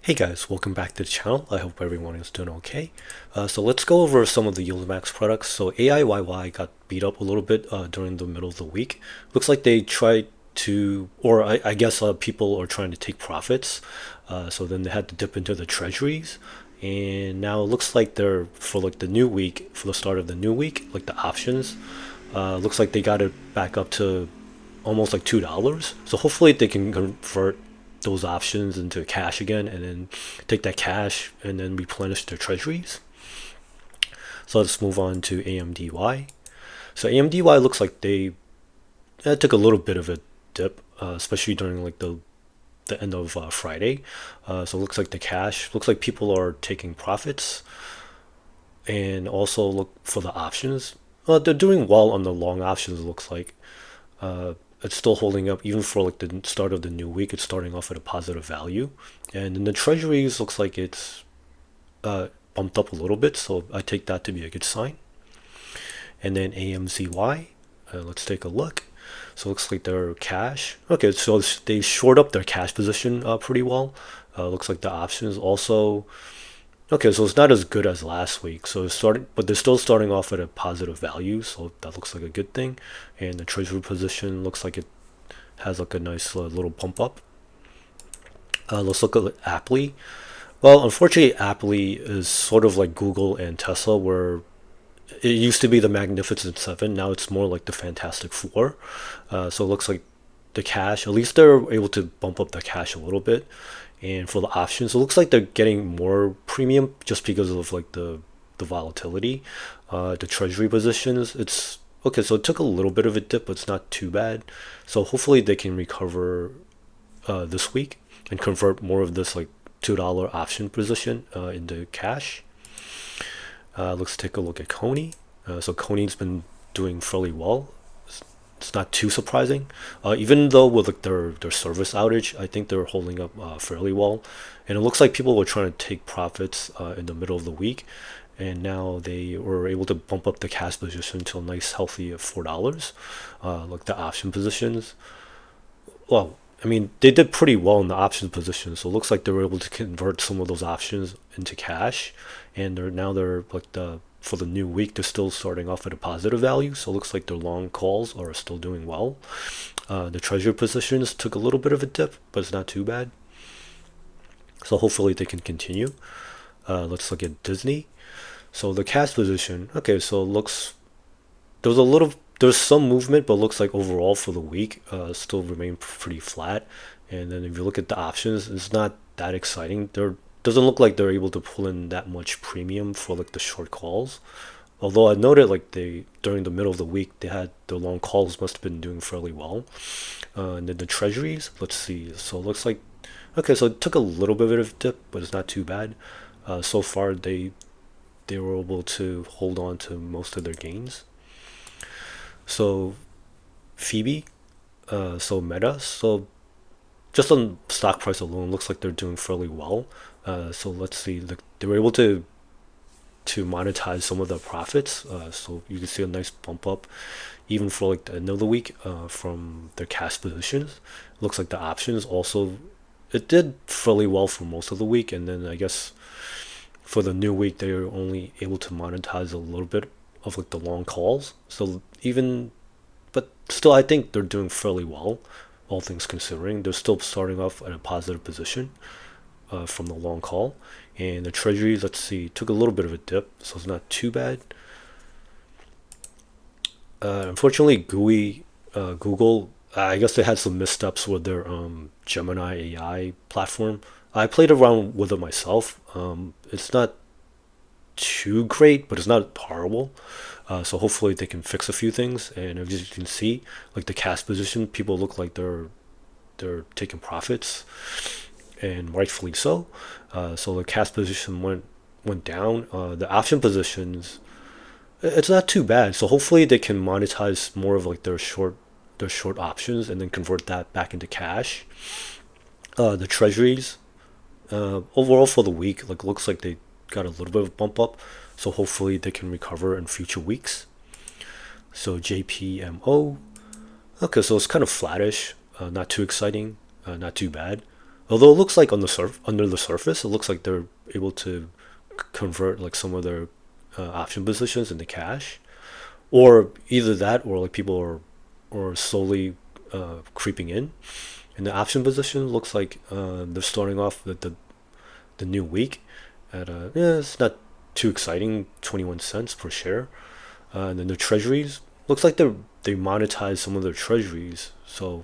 Hey guys, welcome back to the channel. I hope everyone is doing okay. So let's go over some of the YieldMax products. So AIYY got beat up a little bit during the middle of the week. Looks like they tried to, or I guess people are trying to take profits. So then they had to dip into the treasuries. And now it looks like they're, for like the new week, for the start of the new week, like the options, looks like they got it back up to almost like $2. So hopefully they can convert those options into cash again and then take that cash and then replenish their treasuries. So let's move on to AMDY. So AMDY looks like they took a little bit of a dip, especially during like the end of Friday. So it looks like the cash looks like people are taking profits, and also look for the options. They're doing well on the long options. It looks like it's still holding up even for like the start of the new week. It's starting off at a positive value, and in the treasuries looks like it's bumped up a little bit, so I take that to be a good sign. And then AMZY, let's take a look. So it looks like their cash. Okay, so they short up their cash position pretty well. Looks like the options also. Okay, so it's not as good as last week. So it's starting, but they're still starting off at a positive value, so that looks like a good thing. And the treasury position looks like it has like a nice little pump up. Let's look at APLY. Well, unfortunately, APLY is sort of like Google and Tesla, where it used to be the Magnificent Seven. Now it's more like the Fantastic Four. So it looks like the cash, at least they're able to bump up the cash a little bit. And for the options, it looks like they're getting more premium just because of like the volatility. The treasury positions, it's okay. So it took a little bit of a dip, but it's not too bad. So hopefully they can recover this week and convert more of this like $2 option position into cash. Let's take a look at CONY. So CONY's been doing fairly well. It's not too surprising, even though with like their service outage, I think they're holding up fairly well. And it looks like people were trying to take profits in the middle of the week, and now they were able to bump up the cash position to a nice healthy $4. Like the option positions, well, I mean, they did pretty well in the option position, so it looks like they were able to convert some of those options into cash, and they're like for the new week they're still starting off at a positive value, so it looks like their long calls are still doing well. The treasury positions took a little bit of a dip, but it's not too bad. So hopefully they can continue. Let's look at Disney. So the cash position, okay, so it looks there's a little there's some movement, but it looks like overall for the week still remain pretty flat. And then if you look at the options, it's not that exciting. There doesn't look like they're able to pull in that much premium for like the short calls. Although I noted like they during the middle of the week they had the long calls must have been doing fairly well. And then the treasuries, let's see. So it looks like okay, so it took a little bit of a dip, but it's not too bad. So far they were able to hold on to most of their gains. So Phoebe, so Meta, so just on stock price alone, looks like they're doing fairly well. So let's see, they were able to monetize some of the profits. So you can see a nice bump up, even for like the end of the week, from their cash positions. Looks like the options also, it did fairly well for most of the week, and then I guess for the new week they were only able to monetize a little bit of like the long calls. So even, but still, I think they're doing fairly well, all things considering. They're still starting off at a positive position from the long call. And the treasuries, let's see, took a little bit of a dip, so it's not too bad. Unfortunately, GOOY, Google, I guess they had some missteps with their Gemini AI platform. I played around with it myself. It's not too great, but it's not horrible. So hopefully they can fix a few things. And as you can see, like the cash position, people look like they're taking profits, and rightfully so. So the cash position went down. The option positions, it's not too bad. So hopefully they can monetize more of like their short options and then convert that back into cash. The treasuries, overall for the week, like looks like they got a little bit of a bump up. So hopefully they can recover in future weeks. So JPMO, okay, so it's kind of flattish, not too exciting, not too bad. Although it looks like on the under the surface, it looks like they're able to convert like some of their option positions into cash, or either that, or like people are or slowly creeping in. And the option position looks like they're starting off with the new week at yeah, it's not too exciting, 21 cents per share. And then the treasuries looks like they monetize some of their treasuries, so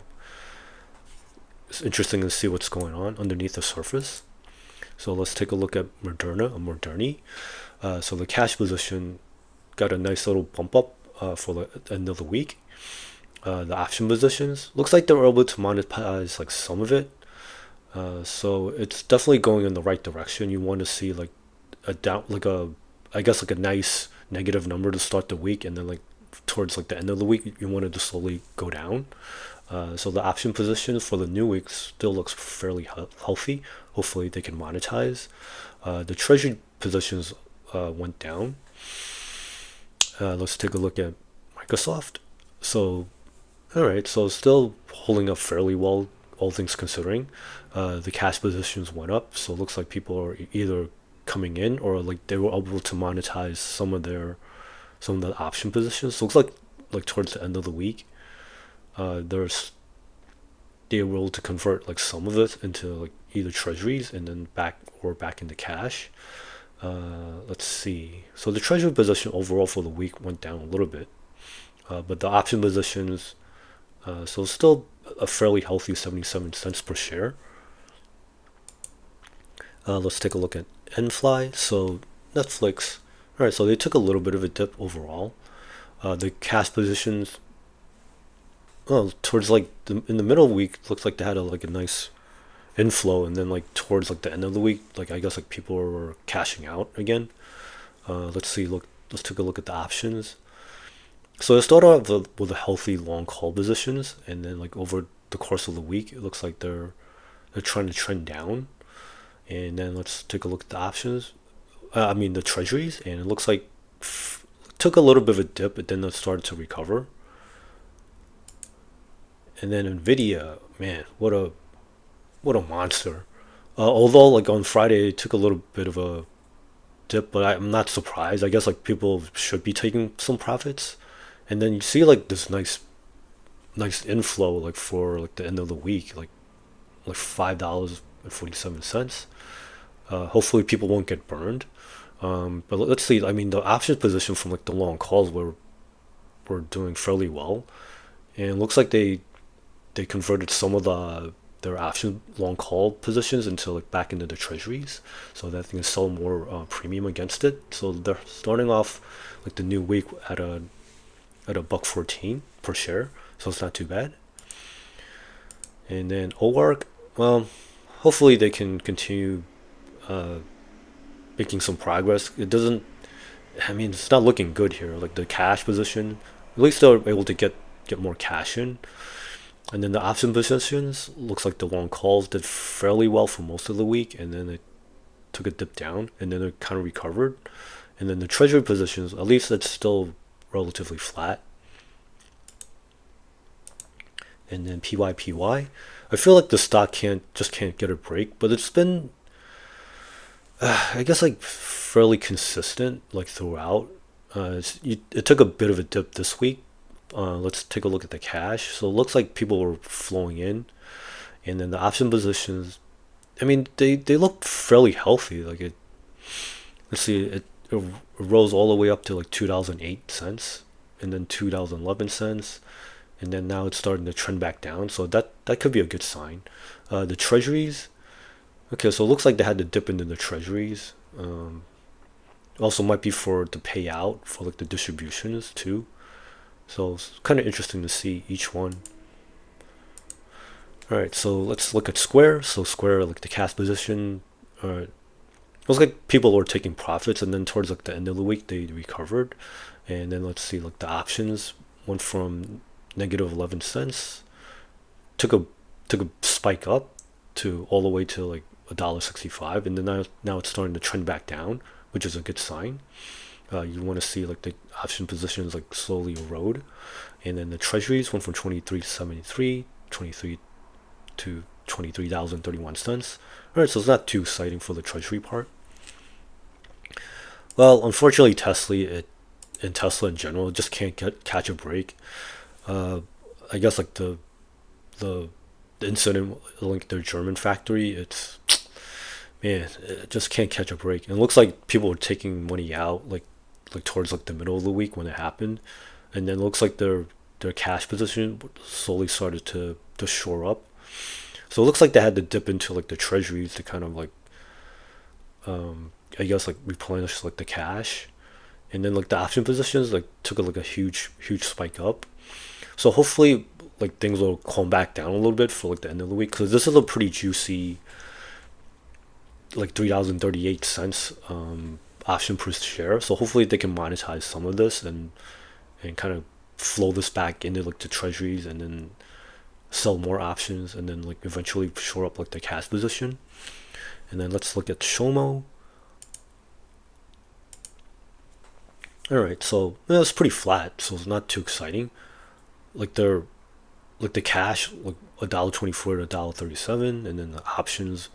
it's interesting to see what's going on underneath the surface. So let's take a look at Moderni. So the cash position got a nice little bump up for the end of the week. The option positions looks like they were able to monetize like some of it. So it's definitely going in the right direction. You want to see like a down, like a, I guess like a nice negative number to start the week, and then like towards like the end of the week, you want it to slowly go down. So the option position for the new week still looks fairly healthy. Hopefully they can monetize. The treasury positions went down. Let's take a look at Microsoft. So, all right, so still holding up fairly well, all things considering. The cash positions went up, so it looks like people are either coming in or like they were able to monetize some of the option positions. So it looks like towards the end of the week, they were able to convert like some of it into like either treasuries and then back into cash. Let's see. So the treasury position overall for the week went down a little bit, but the option positions, so still a fairly healthy 77 cents per share. Let's take a look at NFLY. So Netflix. All right, so they took a little bit of a dip overall. The cash positions, well, towards like in the middle of the week, looks like they had like a nice inflow, and then like towards like the end of the week, like I guess like people were cashing out again. Let's see. Let's take a look at the options. So it started off with a healthy long call positions, and then like over the course of the week, it looks like they're trying to trend down. And then let's take a look at the options. I mean the treasuries, and it looks like took a little bit of a dip, but then it started to recover. And then Nvidia, man, what a monster. Although like on Friday it took a little bit of a dip, but I'm not surprised. I guess like people should be taking some profits, and then you see like this nice inflow like for like the end of the week, like $5.47. Hopefully people won't get burned. But let's see. I mean the options position from like the long calls were doing fairly well, and it looks like they converted some of their option long call positions into like back into the treasuries, so that they can sell more premium against it. So they're starting off like the new week at a $1.14 per share, so it's not too bad. And then OARK, well, hopefully they can continue making some progress. It doesn't. I mean, it's not looking good here. Like the cash position, at least they're able to get more cash in. And then the option positions looks like the long calls did fairly well for most of the week, and then it took a dip down, and then it kind of recovered. And then the treasury positions, at least it's still relatively flat. And then PYPY, I feel like the stock can't get a break, but it's been, I guess like fairly consistent like throughout. It took a bit of a dip this week. Let's take a look at the cash. So it looks like people were flowing in, and then the option positions, I mean they look fairly healthy. Like it, let's see, it rose all the way up to like 2008 cents, and then 2011 cents, and then now it's starting to trend back down. So that could be a good sign. The treasuries, okay, so it looks like they had to dip into the treasuries. Also might be for the payout for like the distributions too. So it's kind of interesting to see each one. All right, so let's look at Square. So Square, like the cash position, it looks like people were taking profits, and then towards like the end of the week they recovered. And then let's see, like the options went from negative 11 cents, took a spike up to all the way to like $1.65, and then now it's starting to trend back down, which is a good sign. You want to see like the option positions like slowly erode, and then the treasuries went from 23 to 73, 23 to $23.31. Alright, so it's not too exciting for the treasury part. Well, unfortunately, Tesla in general just can't catch a break. I guess like the incident like their German factory, it's man, it just can't catch a break. And it looks like people were taking money out like towards like the middle of the week when it happened, and then it looks like their cash position slowly started to shore up. So it looks like they had to dip into like the treasuries to kind of like I guess like replenish like the cash, and then like the option positions like took like a huge spike up. So hopefully like things will calm back down a little bit for like the end of the week, because this is a pretty juicy like $3.38 option per share. So hopefully they can monetize some of this and kind of flow this back into like the treasuries, and then sell more options, and then like eventually shore up like the cash position. And then let's look at XOMO. Alright, so yeah, it's pretty flat, so it's not too exciting. Like they're like the cash like $1.24 to $1.37, and then the options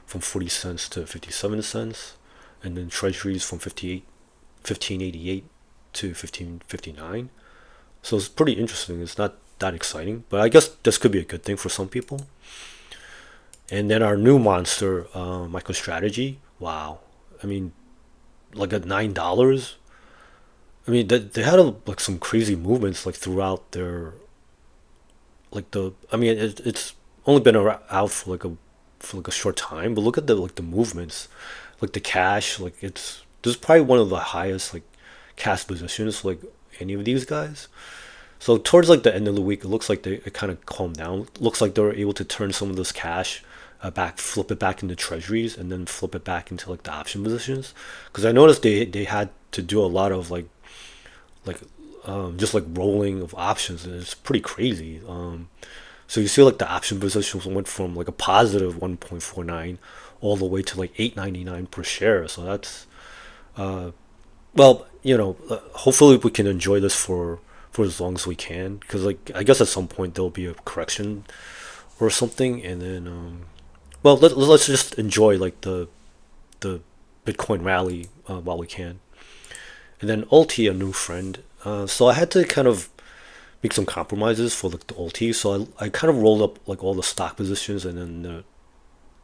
from 40 cents to 57 cents, and then treasuries from 1588 to 1559. So it's pretty interesting. It's not that exciting, but I guess this could be a good thing for some people. And then our new monster, MicroStrategy. Wow, I mean, like at $9. I mean, they had like some crazy movements like throughout their like the. I mean, it's only been out for like a short time, but look at the like the movements, like the cash. Like this is probably one of the highest like cash positions like any of these guys. So towards like the end of the week, it looks like it kind of calmed down. Looks like they were able to turn some of this cash back, flip it back into treasuries, and then flip it back into like the option positions. Because I noticed they had to do a lot of like just like rolling of options, and it's pretty crazy. So you see like the option positions went from like a positive 1.49 all the way to like 8.99 per share. So that's well, hopefully we can enjoy this for as long as we can, because like I guess at some point there'll be a correction or something, and then well, let's just enjoy like the Bitcoin rally while we can. And then ULTY, a new friend. So I had to kind of make some compromises for like the ULTY. So I kind of rolled up like all the stock positions, and then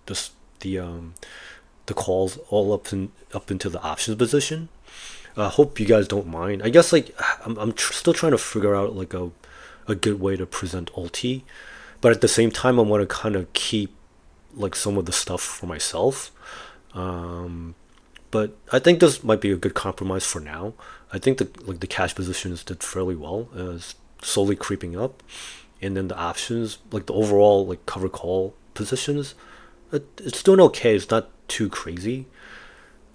the the calls all up into the options position. I hope you guys don't mind. I guess like I'm still trying to figure out like a good way to present ULTY, but at the same time I want to kind of keep like some of the stuff for myself. But I think this might be a good compromise for now. I think the cash positions did fairly well, slowly creeping up, and then the options, like the overall like cover call positions, it's doing okay. It's not too crazy.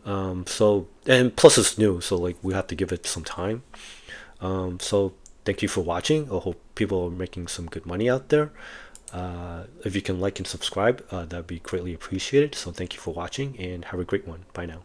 So, and plus it's new, so like we have to give it some time. So thank you for watching. I hope people are making some good money out there. If you can like and subscribe, that'd be greatly appreciated. So thank you for watching, and have a great one. Bye now.